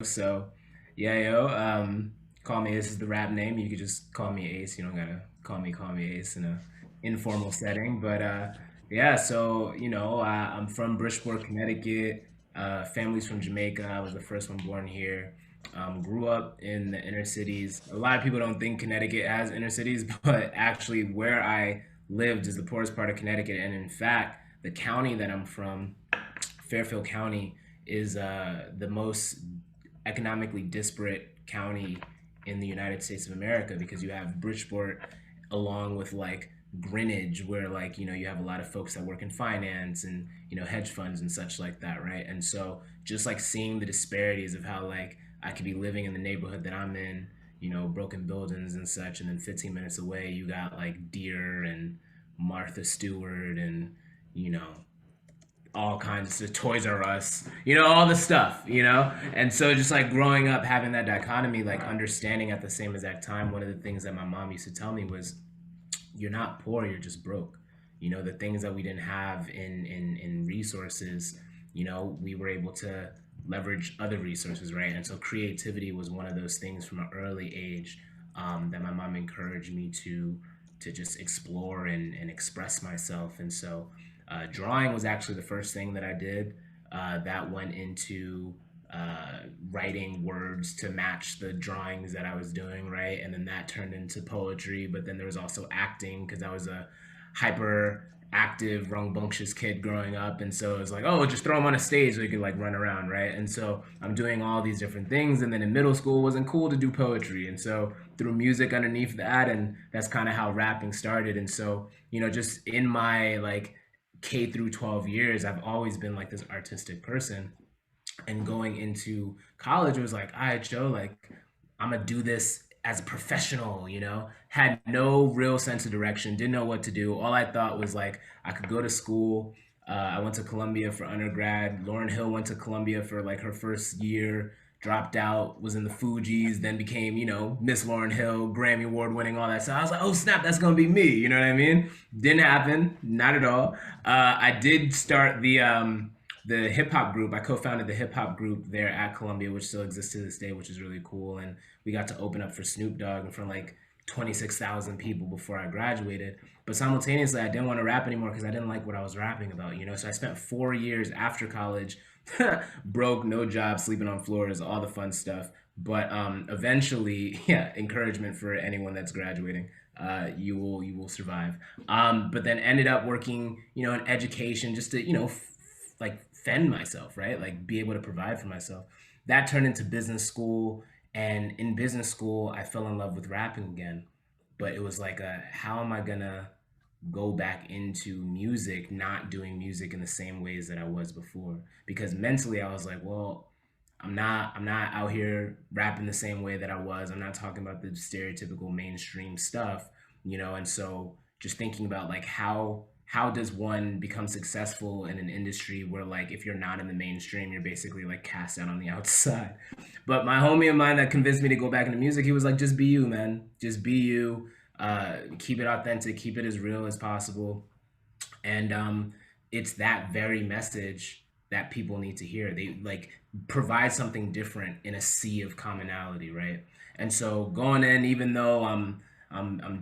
So, yeah, yo, call me Ace is the rap name. You could just call me Ace. You don't gotta call me Ace in a informal setting. But yeah, so I'm from Bridgeport, Connecticut. Family's from Jamaica. I was the first one born here. Grew up in the inner cities. A lot of people don't think Connecticut has inner cities, but actually, where I lived is the poorest part of Connecticut. And in fact, the county that I'm from, Fairfield County, is the most economically disparate county in the United States of America because you have Bridgeport along with like Greenwich, where like you have a lot of folks that work in finance and hedge funds and such like that, right? And so just like seeing the disparities of how like I could be living in the neighborhood that I'm in, broken buildings and such, and then 15 minutes away you got like Deer and Martha Stewart and you know all kinds of Toys R Us, all the stuff, And so just like growing up, having that dichotomy, like understanding at the same exact time, one of the things that my mom used to tell me was, you're not poor, you're just broke. The things that we didn't have in resources, we were able to leverage other resources, right? And so creativity was one of those things from an early age that my mom encouraged me to just explore and express myself. And so drawing was actually the first thing that I did that went into writing words to match the drawings that I was doing, right? And then that turned into poetry. But then there was also acting because I was a hyper active, rambunctious kid growing up. And so it was like, oh, just throw him on a stage so he could like run around, right? And so I'm doing all these different things. And then in middle school, it wasn't cool to do poetry. And so threw music underneath that. And that's kind of how rapping started. And so, just in my like K through 12 years, I've always been like this artistic person. And going into college, it was like, all right, Joe, like I'm gonna do this as a professional, had no real sense of direction, didn't know what to do. All I thought was like I could go to school. I went to Columbia for undergrad. Lauren Hill went to Columbia for like her first year, dropped out, was in the Fugees, then became, Miss Lauren Hill, Grammy Award winning, all that. So I was like, oh snap, that's gonna be me. You know what I mean? Didn't happen, not at all. I did start the hip hop group. I co-founded the hip hop group there at Columbia, which still exists to this day, which is really cool. And we got to open up for Snoop Dogg in front of like 26,000 people before I graduated. But simultaneously, I didn't want to rap anymore because I didn't like what I was rapping about, So I spent 4 years after college, broke, no job, sleeping on floors, all the fun stuff. But eventually, yeah, encouragement for anyone that's graduating. You will survive. But then ended up working, in education just to like fend myself, right? Like be able to provide for myself. That turned into business school, and in business school, I fell in love with rapping again. But it was like, how am I gonna go back into music, not doing music in the same ways that I was before? Because mentally, I was like, well, I'm not out here rapping the same way that I was. I'm not talking about the stereotypical mainstream stuff, And so just thinking about like how does one become successful in an industry where like if you're not in the mainstream, you're basically like cast out on the outside. But my homie of mine that convinced me to go back into music, he was like, just be you, man. Just be you. Keep it authentic, keep it as real as possible. And it's that very message that people need to hear. They like provide something different in a sea of commonality, right? And so going in, even though I'm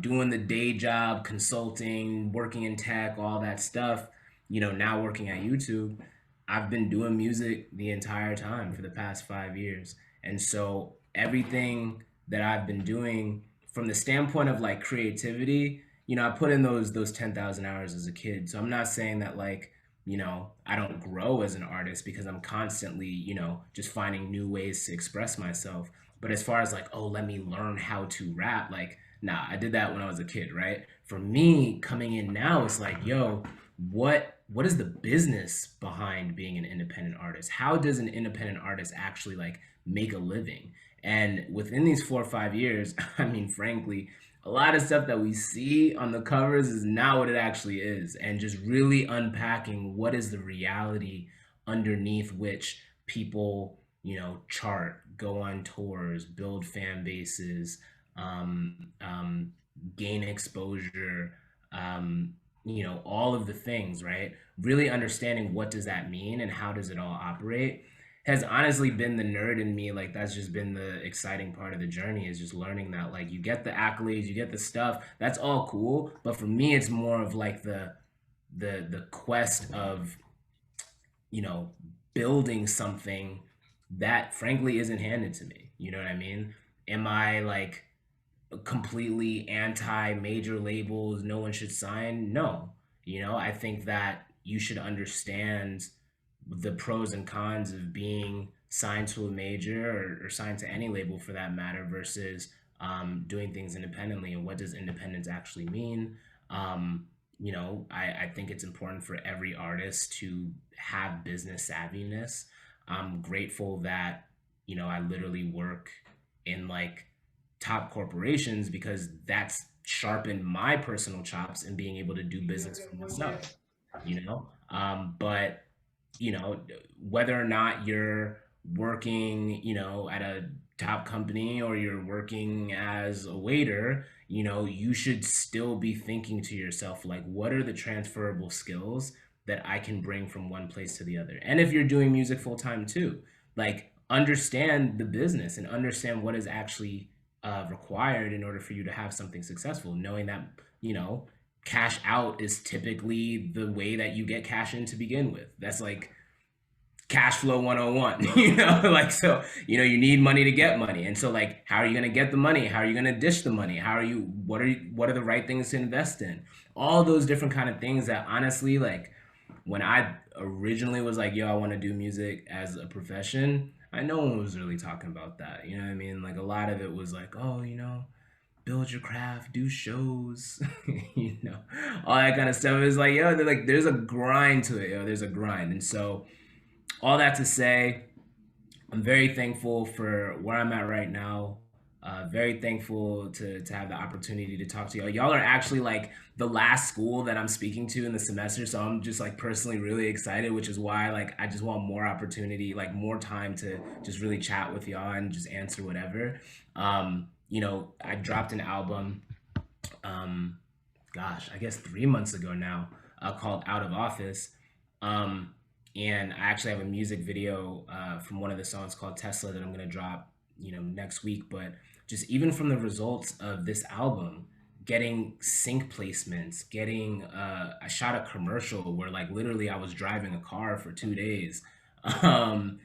doing the day job, consulting, working in tech, all that stuff, now working at YouTube, I've been doing music the entire time for the past 5 years. And so everything that I've been doing from the standpoint of like creativity, I put in those 10,000 hours as a kid. So I'm not saying that like, I don't grow as an artist because I'm constantly, just finding new ways to express myself. But as far as like, oh, let me learn how to rap, like, nah, I did that when I was a kid, right? For me, coming in now, it's like, yo, what is the business behind being an independent artist? How does an independent artist actually like make a living? And within these 4 or 5 years, I mean, frankly, a lot of stuff that we see on the covers is not what it actually is. And just really unpacking what is the reality underneath which people, chart, go on tours, build fan bases, um, um, gain exposure, all of the things, right? Really understanding what does that mean and how does it all operate. has honestly been the nerd in me. Like that's just been the exciting part of the journey, is just learning that like you get the accolades, you get the stuff. That's all cool, but for me it's more of like the quest of, you know, building something that frankly isn't handed to me. You know what I mean? Am I like completely anti major labels, no one should sign? No. You know, I think that you should understand the pros and cons of being signed to a major, or signed to any label for that matter, versus doing things independently, and what does independence actually mean. You know, I think it's important for every artist to have business savviness. I'm grateful that, you know, I literally work in like top corporations, because that's sharpened my personal chops in being able to do business for myself, you know. But you know, whether or not you're working, you know, at a top company or you're working as a waiter, you know, you should still be thinking to yourself, like, what are the transferable skills that I can bring from one place to the other? And if you're doing music full time too, like, understand the business and understand what is actually required in order for you to have something successful, knowing that, you know, cash out is typically the way that you get cash in to begin with. That's like cash flow 101. You know, like, so, you know, you need money to get money. And so like, how are you going to get the money? How are you going to dish the money? How are you, what are the right things to invest in? All those different kind of things that honestly, like, when I originally was like, yo, I want to do music as a profession, I no one was really talking about that. You know what I mean? Like, a lot of it was like, oh, you know, build your craft, do shows, you know, all that kind of stuff. Is like, yo, they're like, there's a grind to it, yo. There's a grind. And so, all that to say, I'm very thankful for where I'm at right now. Very thankful to have the opportunity to talk to y'all. Y'all are actually like the last school that I'm speaking to in the semester, so I'm just like personally really excited, which is why like I just want more opportunity, like more time to just really chat with y'all and just answer whatever. You know, I dropped an album, um, gosh, I guess 3 months ago now, called Out of Office. Um, and I actually have a music video from one of the songs called Tesla that I'm gonna drop, you know, next week. But just even from the results of this album, getting sync placements, getting I shot a commercial where like literally I was driving a car for 2 days, um,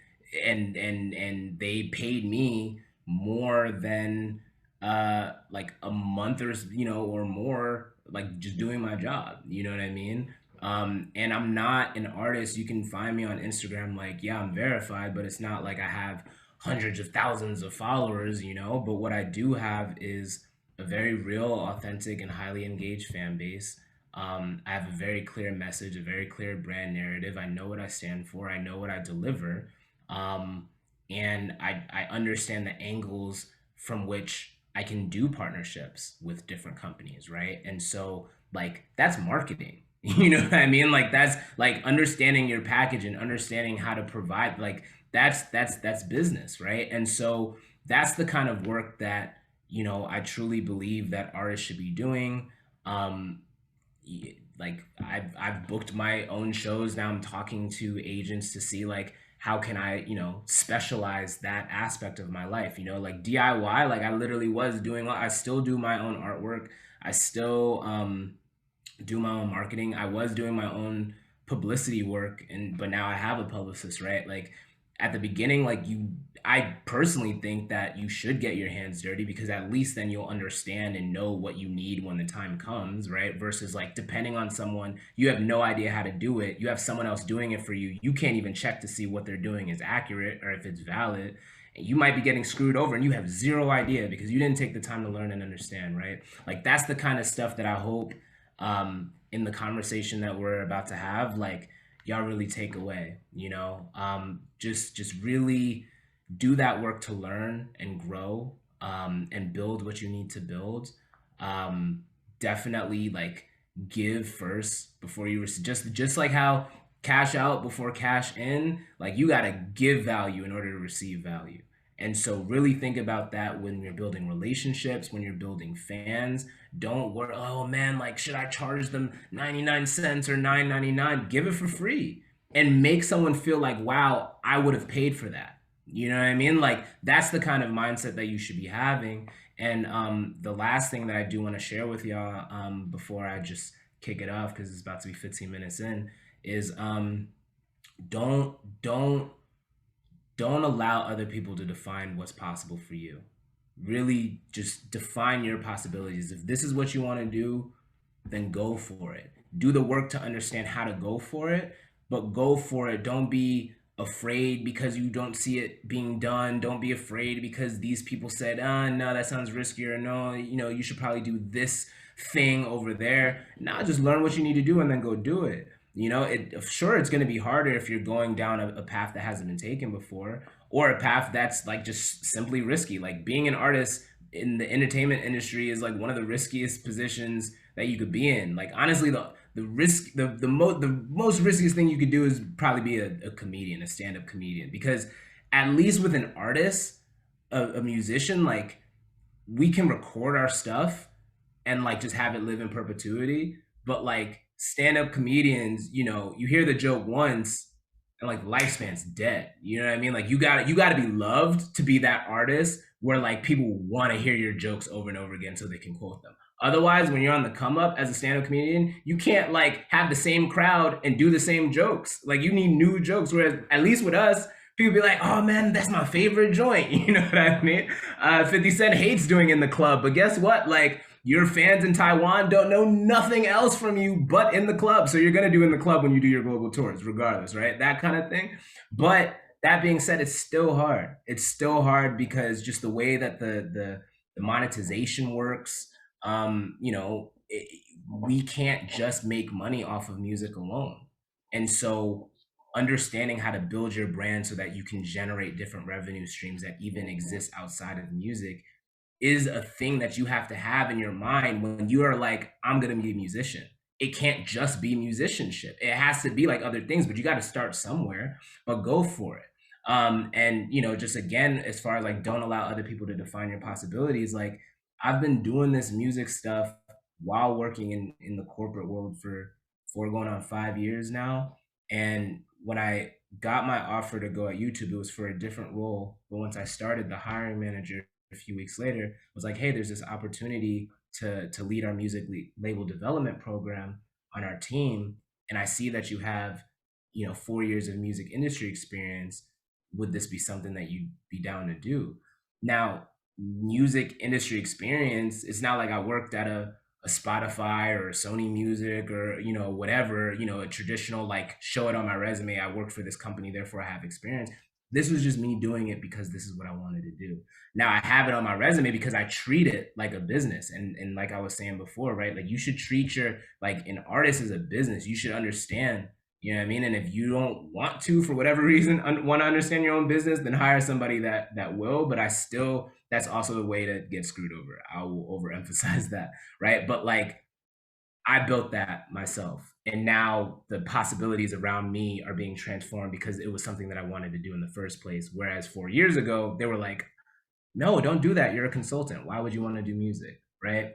and they paid me more than like a month or, you know, or more, like just doing my job. You know what I mean? And I'm not an artist. You can find me on Instagram, like, yeah, I'm verified, but it's not like I have hundreds of thousands of followers, you know. But what I do have is a very real, authentic, and highly engaged fan base. I have a very clear message, a very clear brand narrative. I know what I stand for, I know what I deliver. Um, and I understand the angles from which I can do partnerships with different companies, right? And so, like, that's marketing. You know what I mean? Like, that's like understanding your package and understanding how to provide, like, that's business, right? And so that's the kind of work that, you know, I truly believe that artists should be doing. Um, like, I've booked my own shows now. I'm talking to agents to see like how can I, you know, specialize that aspect of my life. You know, like DIY. Like, I literally was doing. I still do my own artwork. I still do my own marketing. I was doing my own publicity work, and but now I have a publicist, right? Like, at the beginning, like, you, I personally think that you should get your hands dirty, because at least then you'll understand and know what you need when the time comes, right? Versus like depending on someone, you have no idea how to do it. You have someone else doing it for you. You can't even check to see what they're doing is accurate or if it's valid. And you might be getting screwed over and you have zero idea because you didn't take the time to learn and understand, right? Like, that's the kind of stuff that I hope in the conversation that we're about to have, like, y'all really take away, you know. Just really do that work to learn and grow, and build what you need to build. um, Definitely, like, give first before you receive, just like how cash out before cash in. Like, you got to give value in order to receive value. And so really think about that when you're building relationships, when you're building fans. Don't worry, oh man, like, should I charge them 99 cents or 9.99? Give it for free. and make someone feel like, wow, I would have paid for that. You know what I mean? Like that's the kind of mindset that you should be having. And the last thing that I do want to share with y'all before I just kick it off, because it's about to be 15 minutes in, is don't don't don't allow other people to define what's possible for you. Really just define your possibilities. If this is what you want to do, then go for it. Do the work to understand how to go for it, but go for it. Don't be afraid because you don't see it being done. Don't be afraid because these people said, no, that sounds riskier. No, you should probably do this thing over there. Now just learn what you need to do and then go do it. Sure, it's going to be harder if you're going down a path that hasn't been taken before, or a path that's like just simply risky. Like being an artist in the entertainment industry is like one of the riskiest positions that you could be in. Like honestly, the most riskiest thing you could do is probably be a comedian, a stand-up comedian, because at least with an artist, a musician, like we can record our stuff and like just have it live in perpetuity. But like stand-up comedians, you hear the joke once and like the lifespan's dead. You know what I mean? Like you gotta be loved to be that artist where like people want to hear your jokes over and over again so they can quote them. Otherwise, when you're on the come up as a stand-up comedian, you can't like have the same crowd and do the same jokes. Like you need new jokes. Whereas at least with us, people be like, "Oh man, that's my favorite joint." You know what I mean? 50 Cent hates doing in the club, but guess what? Like your fans in Taiwan don't know nothing else from you but in the club. So you're gonna do in the club when you do your global tours, regardless, right? That kind of thing. But that being said, it's still hard. It's still hard because just the way that the monetization works, we can't just make money off of music alone. And so understanding how to build your brand so that you can generate different revenue streams that even exist outside of music is a thing that you have to have in your mind when you are like, I'm gonna be a musician. It can't just be musicianship. It has to be like other things, but you got to start somewhere, but go for it. And just again, as far as like don't allow other people to define your possibilities, like I've been doing this music stuff while working in the corporate world for going on 5 years now. And when I got my offer to go at YouTube, it was for a different role. But once I started, the hiring manager a few weeks later was like, hey, there's this opportunity to lead our music label development program on our team, and I see that you have 4 years of music industry experience. Would this be something that you'd be down to do? Now, music industry experience, it's not like I worked at a Spotify or a Sony Music or whatever, a traditional like show it on my resume, I worked for this company, therefore I have experience. This was just me doing it because this is what I wanted to do. Now I have it on my resume because I treat it like a business. And like I was saying before, right? Like you should treat your like an artist as a business. You should understand, you know what I mean? And if you don't want to, for whatever reason, want to understand your own business, then hire somebody that will. But that's also a way to get screwed over. I will overemphasize that, right? But like I built that myself. And now the possibilities around me are being transformed because it was something that I wanted to do in the first place. Whereas 4 years ago, they were like, no, don't do that. You're a consultant. Why would you want to do music? Right?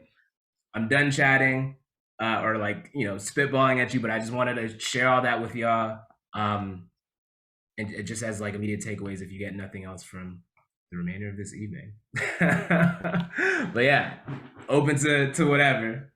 I'm done chatting or like, spitballing at you, but I just wanted to share all that with y'all. And it just as like immediate takeaways if you get nothing else from the remainder of this evening. But yeah, open to whatever.